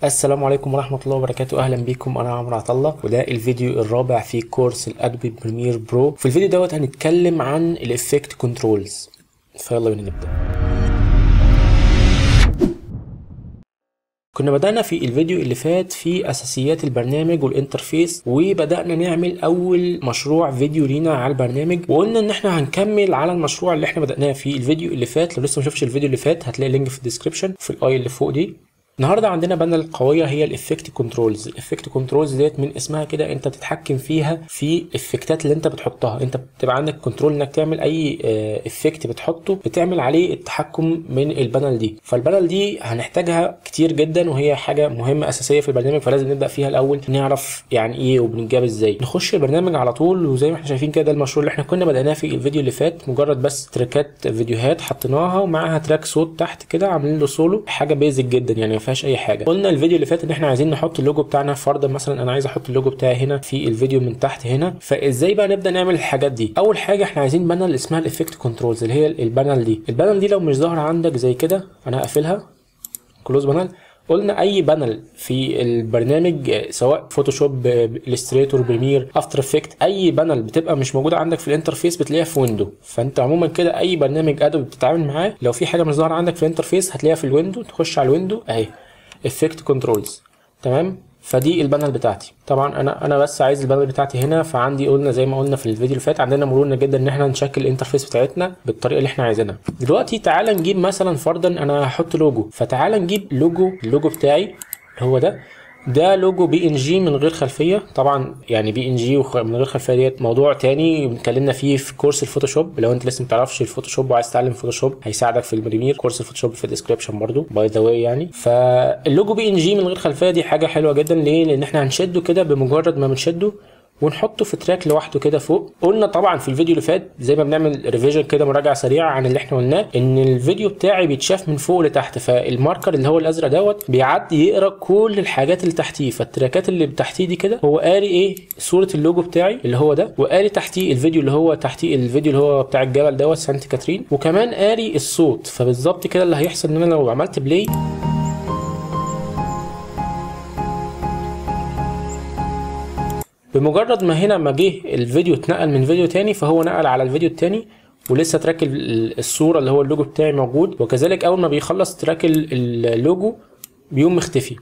السلام عليكم ورحمة الله وبركاته. أهلا بيكم، أنا عمرو عطلة وده الفيديو الرابع في كورس الأدوبي بريمير برو. في الفيديو دوت هنتكلم عن الإفكت كنترولز، فيلا بينا نبدأ. كنا بدأنا في الفيديو اللي فات في أساسيات البرنامج والإنترفيس، وبدأنا نعمل أول مشروع فيديو لينا على البرنامج، وقلنا إن إحنا هنكمل على المشروع اللي إحنا بدأناه في الفيديو اللي فات. لو لسه ما شفتش الفيديو اللي فات هتلاقي اللينك في الديسكريبشن في الآي اللي فوق دي. النهارده عندنا بانل قويه هي الافكت كنترولز. الافكت كنترولز ديت من اسمها كده انت بتتحكم فيها في الافكتات اللي انت بتحطها. انت بتبقى عندك كنترول انك تعمل اي افكت بتحطه، بتعمل عليه التحكم من البانل دي. فالبانل دي هنحتاجها كتير جدا، وهي حاجه مهمه اساسيه في البرنامج، فلازم نبدا فيها الاول نعرف يعني ايه وبنجاب ازاي. نخش البرنامج على طول، وزي ما احنا شايفين كده المشروع اللي احنا كنا بدأناه في الفيديو اللي فات مجرد بس تراكات فيديوهات حطيناها ومعاها تراك صوت تحت كده عاملين له سولو، حاجه بيزك جدا يعني ما فيهاش اي حاجه. قلنا الفيديو اللي فات ان احنا عايزين نحط اللوجو بتاعنا. فرضا مثلا انا عايز احط اللوجو بتاعي هنا في الفيديو من تحت هنا، فازاي بقى نبدا نعمل الحاجات دي؟ اول حاجه احنا عايزين بانل اسمها الافكت كنترولز، اللي هي البانل دي لو مش ظاهره عندك زي كده انا هقفلها كلوز بانل. قلنا اي بانل في البرنامج سواء فوتوشوب، الستريتور، بريمير، افتر افكت، اي بانل بتبقى مش موجوده عندك في الانترفيس بتلاقيها في ويندو. فانت عموما كده اي برنامج ادوبي بتتعامل معاه لو في حاجه مش ظاهره عندك في الانترفيس هتلاقيها في الويندو. تخش على الويندو اهي افكت كنترولز، تمام. فدي البانل بتاعتي. طبعا انا بس عايز البانل بتاعتي هنا، فعندي قلنا زي ما قلنا في الفيديو اللي فات عندنا مرونه جدا ان احنا نشكل الانترفيس بتاعتنا بالطريقه اللي احنا عايزينها. دلوقتي تعالى نجيب مثلا فرضا انا هحط لوجو، فتعالى نجيب اللوجو بتاعي اللي هو ده لوجو بي ان جي من غير خلفيه. طبعا يعني بي ان جي من غير خلفيه ديت موضوع تاني اتكلمنا فيه في كورس الفوتوشوب. لو انت لسه ما تعرفش الفوتوشوب وعايز تتعلم فوتوشوب هيساعدك في البريمير. كورس الفوتوشوب في الديسكربشن برضو باي ذا واي يعني. فاللوجو بي ان جي من غير خلفيه دي حاجه حلوه جدا. ليه؟ لان احنا هنشده كده بمجرد ما بنشده ونحطه في تراك لوحده كده فوق. قلنا طبعا في الفيديو اللي فات زي ما بنعمل ريفيجن كده مراجعه سريعه عن اللي احنا قلناه، ان الفيديو بتاعي بيتشاف من فوق لتحت، فالماركر اللي هو الازرق دوت بيعدي يقرا كل الحاجات اللي تحتيه. فالتراكات اللي تحتيه دي كده هو قاري ايه؟ صوره اللوجو بتاعي اللي هو ده، وقاري تحتيه الفيديو اللي هو تحتيه الفيديو اللي هو بتاع الجبل دوت سانت كاترين، وكمان قاري الصوت. فبالظبط كده اللي هيحصل ان انا لو عملت بلاي بمجرد ما هنا ما جه الفيديو اتنقل من فيديو تاني فهو نقل على الفيديو التاني ولسه تراك الصورة اللي هو اللوجو بتاعي موجود، وكذلك اول ما بيخلص تراك اللوجو بيقوم مختفي.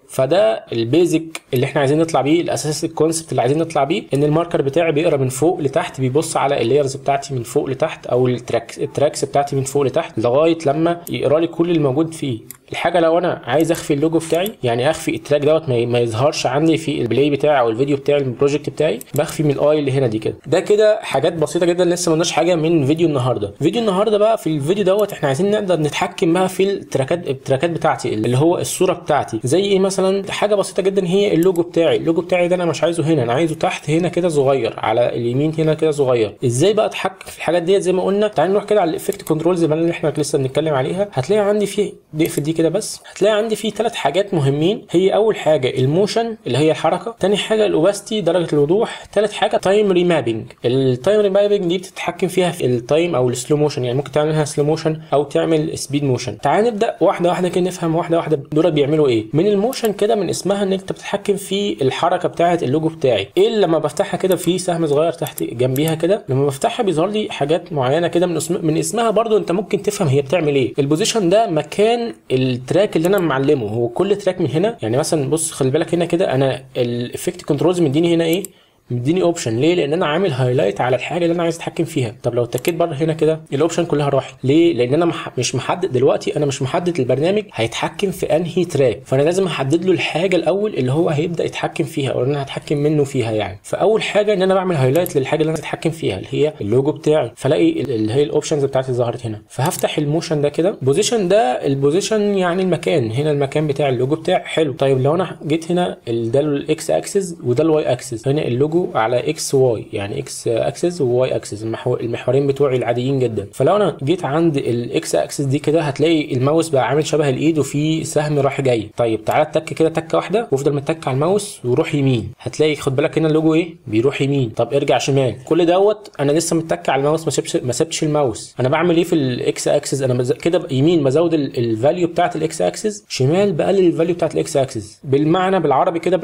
فده البيزك اللي احنا عايزين نطلع بيه، الاساس الكونسبت اللي عايزين نطلع بيه، ان الماركر بتاعي بيقرا من فوق لتحت، بيبص على اللايرز بتاعتي من فوق لتحت او التراكس بتاعتي من فوق لتحت لغايه لما يقرا لي كل اللي موجود فيه. الحاجه لو انا عايز اخفي اللوجو بتاعي، يعني اخفي التراك دوت ما يظهرش عندي في البلاي بتاعي او الفيديو بتاعي البروجكت بتاعي، بخفي من الاي اللي هنا دي كده. ده كده حاجات بسيطه جدا، لسه ما قلناش حاجه من فيديو النهارده. فيديو النهارده بقى في الفيديو دوت احنا عايزين نقدر نتحكم بقى في التراكات بتاعتي اللي هو الصوره بتاعتي. زي ايه مثلا؟ حاجه بسيطه جدا هي اللوجو بتاعي. اللوجو بتاعي ده انا مش عايزه هنا، انا عايزه تحت هنا كده صغير، على اليمين هنا كده صغير. ازاي بقى اتحكم في الحاجات ديت؟ زي ما قلنا تعال نروح كده على الافكت كنترولز اللي احنا لسه بنتكلم عليها. هتلاقي عندي فيه نقفل دي كده بس، هتلاقي عندي فيه 3 حاجات مهمين. هي اول حاجه الموشن اللي هي الحركه، تاني حاجه الاوباستي درجه الوضوح، تالت حاجه تايم ريمابينج. التايم ريمابينج دي بتتحكم فيها في التايم او السلو موشن، يعني ممكن تعملها سلو موشن او تعمل سبيد موشن. تعال نبدا واحده واحده كده نفهم واحده واحده دول بيعملوا ايه. من الموشن كده من اسمها ان انت بتتحكم في الحركه بتاعه اللوجو بتاعي. ايه لما بفتحها كده في سهم صغير تحت جنبيها كده، لما بفتحها بيظهر لي حاجات معينه كده من اسمها برضو انت ممكن تفهم هي بتعمل ايه. البوزيشن ده مكان التراك اللي انا معلمه، هو كل تراك من هنا. يعني مثلا بص خلي بالك هنا كده انا الافكت كنترولز مديني هنا ايه؟ مديني اوبشن. ليه؟ لان انا عامل هايلايت على الحاجه اللي انا عايز اتحكم فيها. طب لو اتكيت بره هنا كده الاوبشن كلها راحت. ليه؟ لان انا مش محدد دلوقتي، انا مش محدد البرنامج هيتحكم في انهي تراك، فانا لازم احدد له الحاجه الاول اللي هو هيبدا يتحكم فيها او انا هتحكم منه فيها يعني. فاول حاجه ان انا بعمل هايلايت للحاجه اللي انا هتحكم فيها اللي هي اللوجو بتاعي، فلاقي اللي هي الاوبشنز بتاعتي ظهرت هنا. فهفتح الموشن ده كده. بوزيشن ده البوزيشن يعني المكان، هنا المكان بتاع اللوجو بتاعي. حلو. طيب لو انا جيت هنا ده الاكس اكسس وده الواي اكسس، هنا اللوجو اللوجو على اكس واي، يعني اكس اكسس وواي اكسس، المحورين بتوعي العاديين جدا. فلو انا جيت عند الاكس اكسس دي كده هتلاقي الماوس بقى عامل شبه الايد وفي سهم رايح جاي. طيب تعالى اتك كده تكه واحده وافضل متك على الماوس وروح يمين، هتلاقي خد بالك هنا اللوجو ايه بيروح يمين. طب ارجع شمال، كل دوت انا لسه متك على الماوس ما سبتش الماوس. انا بعمل ايه في الاكس اكسس؟ انا كده يمين بزود الفاليو بتاعت الاكس اكسس، شمال بقلل الفاليو بتاعت الاكس اكسس. بالمعنى بالعربي كده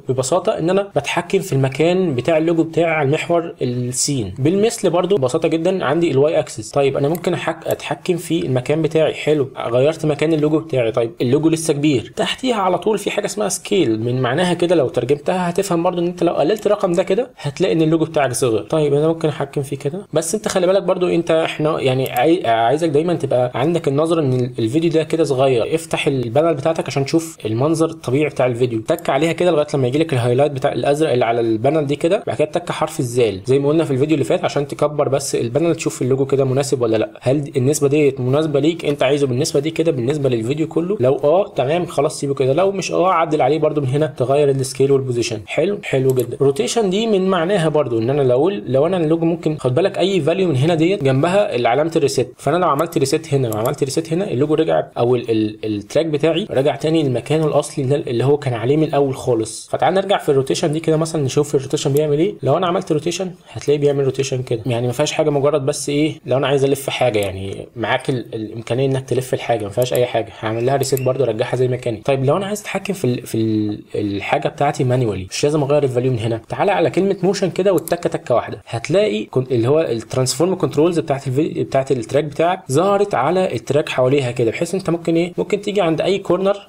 ببساطه ان انا بتحكم في المكان بتاع اللوجو بتاعي على المحور السين. بالمثل برده ببساطه جدا عندي الواي اكسس. طيب انا ممكن اتحكم في المكان بتاعي. حلو، غيرت مكان اللوجو بتاعي. طيب اللوجو لسه كبير، تحتيها على طول في حاجه اسمها سكيل، من معناها كده لو ترجمتها هتفهم برده ان انت لو قللت الرقم ده كده هتلاقي ان اللوجو بتاعك صغر. طيب انا ممكن احكم فيه كده، بس انت خلي بالك برده احنا يعني عايزك دايما تبقى عندك النظره ان الفيديو ده كده صغير. افتح البانل بتاعتك عشان تشوف المنظر الطبيعي بتاع الفيديو، تك عليها كده لغايه لما يجي لك الهايلايت بتاع الازرق اللي على البانل دي كده. بعد كده تك حرف الزال زي ما قلنا في الفيديو اللي فات عشان تكبر بس البانل تشوف اللوجو كده مناسب ولا لا. هل النسبه ديت مناسبه ليك انت عايزه بالنسبه دي كده بالنسبه للفيديو كله؟ لو تمام خلاص سيبه كده، لو مش عدل عليه برده من هنا تغير السكيل والبوزيشن. حلو جدا. روتيشن دي من معناها برده ان انا لو انا اللوجو ممكن خد بالك اي فاليو من هنا ديت جنبها علامه الريسيت، فانا لو عملت ريسيت هنا وعملت ريسيت هنا اللوجو رجع او التراك بتاعي رجع تاني لمكانه الاصلي اللي هو كان عليه من الاول خالص. فتعال نرجع في الروتيشن دي كده مثلا نشوف الروتيشن بيعمل ايه. لو انا عملت روتيشن هتلاقيه بيعمل روتيشن كده، يعني ما فيهاش حاجه، مجرد بس لو انا عايز الف حاجه يعني معاك الامكانيه انك تلف الحاجه، ما فيهاش اي حاجه. هعمل لها ريسيت برده ارجعها زي ما كانت. طيب لو انا عايز اتحكم في الحاجه بتاعتي مانيوالي، مش لازم اغير الفاليو من هنا، تعالى على كلمه موشن كده والتكه واحده هتلاقي اللي هو الترانسفورم كنترولز بتاعت التراك بتاعك ظهرت على التراك حواليها كده، بحيث انت ممكن تيجي عند اي كورنر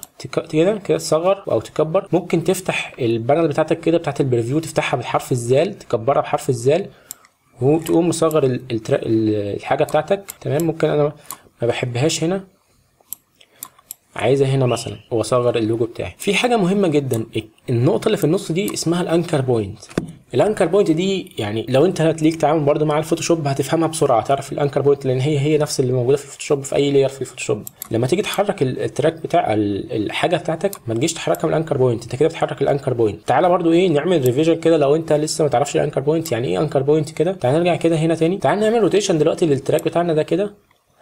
كده تصغر او تكبر. ممكن تفتح البانل بتاعتك كده بتاعت البريفيو تفتحها بالحرف الزال، تكبرها بحرف الزال وتقوم مصغر الحاجه بتاعتك. تمام، ممكن انا ما بحبهاش هنا، عايزه هنا مثلا واصغر اللوجو بتاعي. في حاجه مهمه جدا، النقطه اللي في النص دي اسمها الانكر بوينت. الانكر بوينت دي يعني لو انت هتليك تعامل برده مع الفوتوشوب هتفهمها بسرعه، تعرف الانكر بوينت لان هي نفس اللي موجوده في الفوتوشوب في اي لاير في الفوتوشوب. لما تيجي تحرك التراك بتاع الحاجه بتاعتك ما تجيش تحركها من الانكر بوينت، انت كده بتحرك الانكر بوينت. تعالى برده نعمل ريفيجن كده لو انت لسه ما تعرفش الانكر بوينت يعني ايه انكر بوينت كده. تعالى نرجع كده هنا تاني، تعالى نعمل روتيشن دلوقتي للتراك بتاعنا ده كده،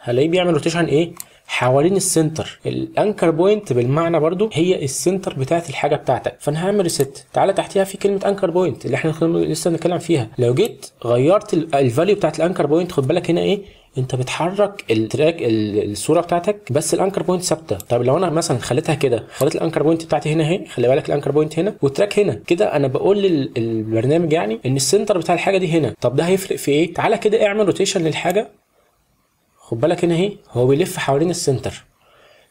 هلاقيه بيعمل روتيشن حوالين السنتر. الانكر بوينت بالمعنى برضو هي السنتر بتاعت الحاجه بتاعتك. فانا هعمل ريست، تعالى تحتيها في كلمه انكر بوينت اللي احنا لسه بنتكلم فيها. لو جيت غيرت الفاليو بتاعت الانكر بوينت خد بالك هنا انت بتحرك التراك الصوره بتاعتك بس الانكر بوينت ثابته. طب لو انا مثلا خليتها كده، خليت الانكر بوينت بتاعتي هنا خلي بالك الانكر بوينت هنا والتراك هنا كده، انا بقول للبرنامج يعني ان السنتر بتاع الحاجه دي هنا. طب ده هيفرق في ايه؟ تعالى كده اعمل روتيشن للحاجه، خد بالك هنا هو بيلف حوالين السنتر.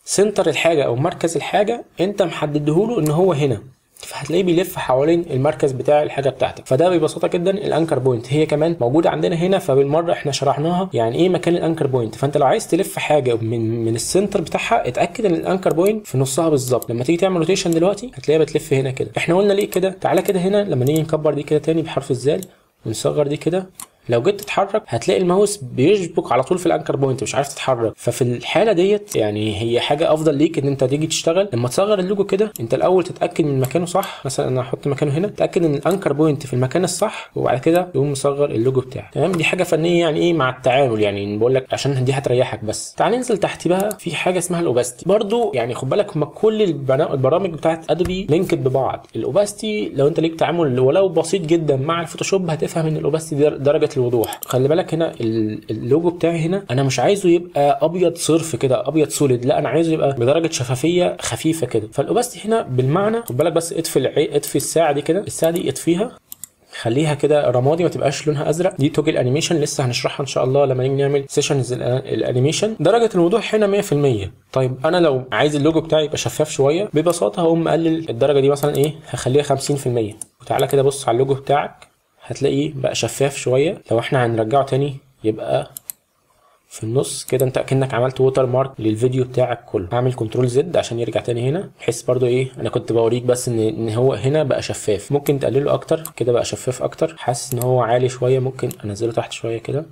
سنتر الحاجه او مركز الحاجه انت محددهوله ان هو هنا، فهتلاقيه بيلف حوالين المركز بتاع الحاجه بتاعتك. فده ببساطه جدا الانكر بوينت، هي كمان موجوده عندنا هنا، فبالمره احنا شرحناها يعني ايه مكان الانكر بوينت. فانت لو عايز تلف حاجه من السنتر بتاعها اتاكد ان الانكر بوينت في نصها بالظبط. لما تيجي تعمل روتيشن دلوقتي هتلاقيها بتلف هنا كده. احنا قلنا ليه كده؟ تعالى كده هنا لما نيجي نكبر دي كده تاني بحرف الزال ونصغر دي كده، لو جيت تتحرك هتلاقي الماوس بيشبك على طول في الانكر بوينت، مش عارف تتحرك. ففي الحاله ديت يعني هي حاجه افضل ليك ان انت تيجي تشتغل لما تصغر اللوجو كده، انت الاول تتاكد من مكانه صح. مثلا انا هحط مكانه هنا، تاكد ان الانكر بوينت في المكان الصح وبعد كده تقوم مصغر اللوجو بتاعك. تمام، دي حاجه فنيه يعني مع التعامل، يعني بقول لك عشان دي هتريحك. بس تعال ننزل تحت بقى في حاجه اسمها الاوباستي. برضو يعني خد بالك هم كل البرامج بتاعت ادوبي لينكد ببعض. الاوباستي لو انت ليك تعامل ولو بسيط جدا مع الفوتوشوب هتفهم ان الاوباستي دي درجه الوضوح. خلي بالك هنا اللوجو بتاعي هنا انا مش عايزه يبقى ابيض صرف كده ابيض سوليد، لا انا عايزه يبقى بدرجه شفافيه خفيفه كده. فالاوباستي هنا بالمعنى خد بالك بس اطفي الساعه دي كده، الساعه دي اطفيها خليها كده رمادي ما تبقاش لونها ازرق. دي توجل انيميشن لسه هنشرحها ان شاء الله لما نيجي نعمل سيشنز الانيميشن. درجه الوضوح هنا 100%. طيب انا لو عايز اللوجو بتاعي يبقى شفاف شويه ببساطه هقوم مقلل الدرجه دي مثلا هخليها 50%. وتعالى كده بص على اللوجو بتاعك هتلاقيه بقى شفاف شويه. لو احنا هنرجعه تاني يبقى في النص كده انت اكنك عملت ووتر مارك للفيديو بتاعك كله. هعمل كنترول زد عشان يرجع تاني هنا، بحيث برضو انا كنت بوريك بس ان هو هنا بقى شفاف. ممكن تقلله اكتر كده بقى شفاف اكتر. حاسس ان هو عالي شويه، ممكن انزله تحت شويه كده.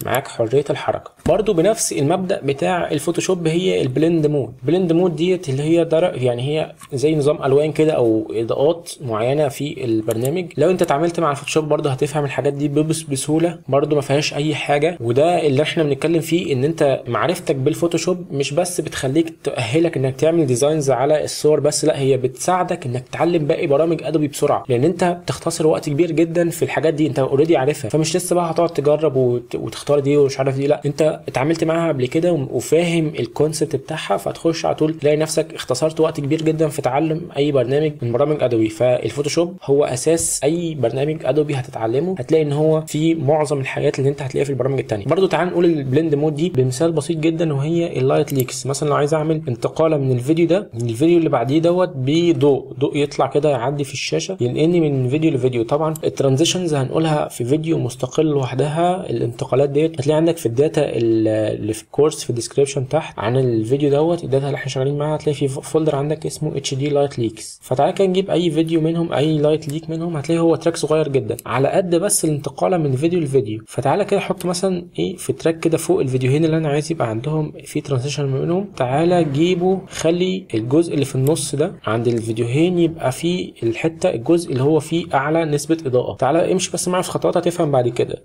معاك حريه الحركه. برضو بنفس المبدا بتاع الفوتوشوب هي البلند مود. البلند مود ديت اللي هي يعني هي زي نظام الوان كده او اضاءات معينه في البرنامج. لو انت اتعاملت مع الفوتوشوب برضو هتفهم الحاجات دي بسهوله، برضو ما فيهاش اي حاجه. وده اللي احنا بنتكلم فيه، ان انت معرفتك بالفوتوشوب مش بس بتخليك تؤهلك انك تعمل ديزاينز على الصور بس، لا هي بتساعدك انك تتعلم باقي برامج ادوبي بسرعه، لان انت بتختصر وقت كبير جدا في الحاجات دي، انت اوريدي عارفها، فمش لسه بقى هتقعد تجرب وتختار دي ومش عارف دي، لا انت اتعاملت معاها قبل كده وفاهم الكونسبت بتاعها، فتخش على طول تلاقي نفسك اختصرت وقت كبير جدا في تعلم اي برنامج من برامج ادوبي. فالفوتوشوب هو اساس اي برنامج ادوبي هتتعلمه، هتلاقي ان هو في معظم الحاجات اللي انت هتلاقيها في البرامج الثانيه. برضو تعال نقول البلند مود دي بمثال بسيط جدا، وهي اللايت ليكس. مثلا لو عايز اعمل انتقاله من الفيديو ده للفيديو اللي بعديه دوت بضوء يطلع كده يعدي في الشاشه ينقلني من فيديو لفيديو. طبعا الترانزيشنز هنقولها في فيديو مستقل لوحدها. الانتقالات ديت هتلاقي عندك في الداتا اللي في الكورس في الديسكريبشن تحت عن الفيديو دوت، الداتا اللي احنا شغالين معاها هتلاقي في فولدر عندك اسمه اتش دي لايت ليكس. فتعالى كده نجيب اي فيديو منهم، اي لايت ليك منهم، هتلاقي هو تراك صغير جدا على قد بس الانتقاله من فيديو لفيديو. فتعالى كده احط مثلا ايه في تراك كده فوق الفيديوهين اللي انا عايز يبقى عندهم في ترانزيشن منهم. تعالى جيبه، خلي الجزء اللي في النص ده عند الفيديوهين يبقى فيه الحته الجزء اللي هو فيه اعلى نسبه اضاءه. تعالى امشي بس معايا في خطوات هتفهم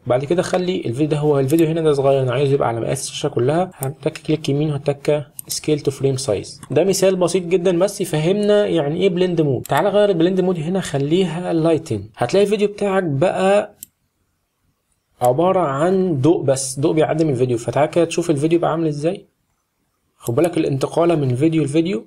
بعد كده. خلي الفيديو ده، هو الفيديو هنا ده صغير، انا عايزه يبقى على مقاس الشاشه كلها، هتك كليك يمين وهتك سكيل تو فريم سايز. ده مثال بسيط جدا بس يفهمنا يعني ايه بلند مود. تعالى غير البلند مود هنا، خليها لايتن. هتلاقي الفيديو بتاعك بقى عباره عن ضوء بس، ضوء بيعدي من الفيديو. فتعالى كده تشوف الفيديو بقى عامل ازاي. خد بالك الانتقاله من فيديو لفيديو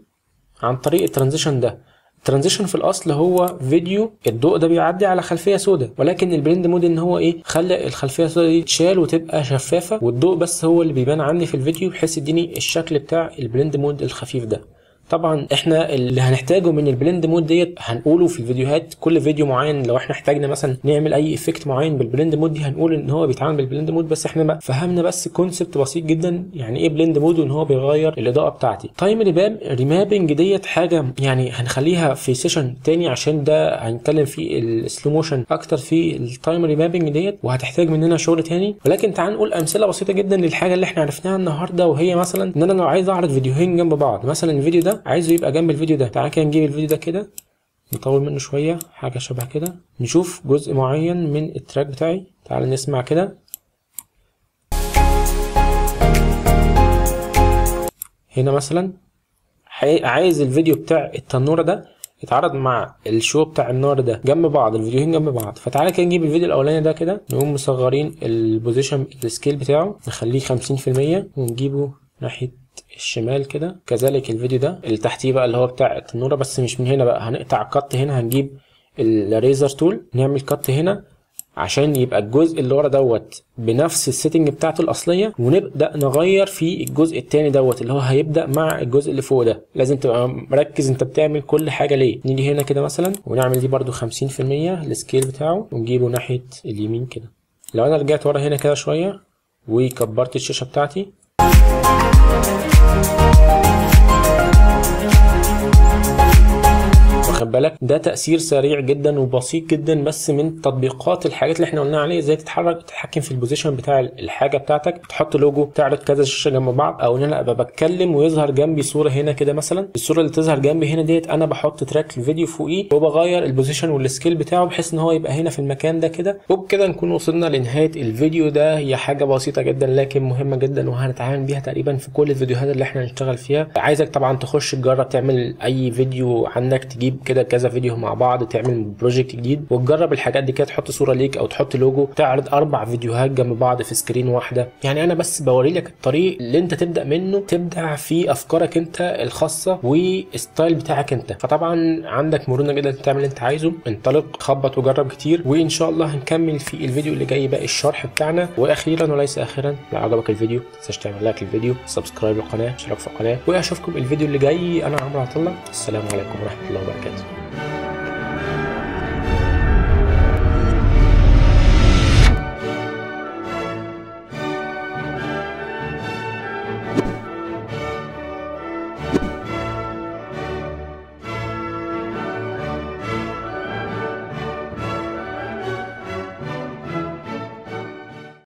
عن طريق الترانزيشن ده. الترانزيشن في الاصل هو فيديو الضوء ده بيعدي على خلفيه سوداء، ولكن البلند مود ان هو ايه، خلى الخلفيه السوداء دي تشال وتبقى شفافه، والضوء بس هو اللي بيبان عندي في الفيديو، بحيث يديني الشكل بتاع البلند مود الخفيف ده. طبعا احنا اللي هنحتاجه من البلند مود ديت هنقوله في الفيديوهات. كل فيديو معين لو احنا احتاجنا مثلا نعمل اي افكت معين بالبلند مود دي هنقول ان هو بيتعامل بالبلند مود. بس احنا بقى فهمنا بس كونسبت بسيط جدا يعني ايه بلند مود، وان هو بيغير الاضاءه بتاعتي. تايم ريمابنج ديت حاجه يعني هنخليها في سيشن تاني، عشان ده هنتكلم فيه السلو موشن اكتر في التايم ريمابنج ديت، وهتحتاج مننا شغل تاني. ولكن تعال نقول امثله بسيطه جدا للحاجه اللي احنا عرفناها النهارده، وهي مثلا ان انا لو عايز اعرض فيديوهين جنب بعض، مثلا الفيديو ده عايزه يبقى جنب الفيديو ده. تعالى كده نجيب الفيديو ده كده، نطول منه شويه حاجه شبه كده، نشوف جزء معين من التراك بتاعي. تعالى نسمع كده. هنا مثلا عايز الفيديو بتاع التنوره ده يتعرض مع الشو بتاع النار ده جنب بعض، الفيديوهين جنب بعض. فتعالى كده نجيب الفيديو الاولاني ده كده، نقوم مصغرين البوزيشن السكيل بتاعه، نخليه 50% ونجيبه ناحيه الشمال كده. كذلك الفيديو ده اللي تحتيه بقى اللي هو بتاع التنوره، بس مش من هنا بقى، هنقطع كت هنا، هنجيب الريزر تول نعمل كت هنا عشان يبقى الجزء اللي ورا دوت بنفس السيتنج بتاعته الاصليه، ونبدا نغير في الجزء الثاني دوت اللي هو هيبدا مع الجزء اللي فوق ده. لازم تبقى مركز انت بتعمل كل حاجه ليه. نيجي هنا كده مثلا ونعمل دي برده 50% السكيل بتاعه، ونجيبه ناحيه اليمين كده. لو انا رجعت ورا هنا كده شويه وكبرت الشاشه بتاعتي، واخد بالك ده تأثير سريع جدا وبسيط جدا بس من تطبيقات الحاجات اللي احنا قلنا عليه، ازاي تتحكم في البوزيشن بتاع الحاجه بتاعتك، تحط لوجو، تعرض كذا شاشه جنب بعض، او ان انا ابقى بتكلم ويظهر جنبي صوره هنا كده. مثلا الصوره اللي تظهر جنبي هنا ديت انا بحط تراك الفيديو فوقيه وبغير البوزيشن والسكيل بتاعه بحيث ان هو يبقى هنا في المكان ده كده. وبكده نكون وصلنا لنهايه الفيديو ده. هي حاجه بسيطه جدا لكن مهمه جدا، وهنتعامل بيها تقريبا في كل الفيديوهات اللي احنا هنشتغل فيها. عايزك طبعا تخش تجرب تعمل اي فيديو عندك، تجيب كده كذا فيديو مع بعض، تعمل بروجكت جديد وتجرب الحاجات دي كده، تحط صوره ليك او تحط لوجو، تعرض 4 فيديوهات جنب بعض في سكرين واحده. يعني انا بس بوري لك الطريق اللي انت تبدا منه، تبدع في افكارك انت الخاصه والستايل بتاعك انت. فطبعا عندك مرونه جدا تعمل اللي انت عايزه، انطلق خبط وجرب كتير، وان شاء الله هنكمل في الفيديو اللي جاي باقي الشرح بتاعنا. واخيرا وليس اخيرا، لو عجبك الفيديو ما تنساش تعمل لايك للفيديو، سبسكرايب للقناه، اشتراك في القناه، واشوفكم الفيديو اللي جاي. انا عمرو عطله، السلام عليكم ورحمه الله وبركاته.